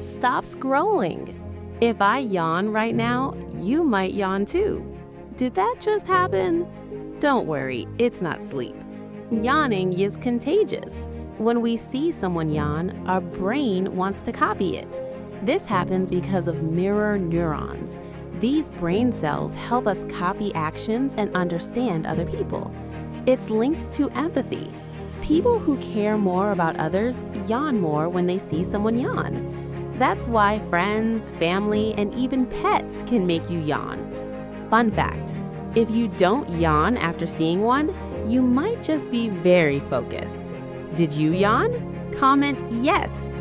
Stop scrolling. If I yawn right now, you might yawn too. Did that just happen? Don't worry, it's not sleep. Yawning is contagious. When we see someone yawn, our brain wants to copy it. This happens because of mirror neurons. These brain cells help us copy actions and understand other people. It's linked to empathy. People who care more about others yawn more when they see someone yawn. That's why friends, family, and even pets can make you yawn. Fun fact, if you don't yawn after seeing one, you might just be very focused. Did you yawn? Comment yes.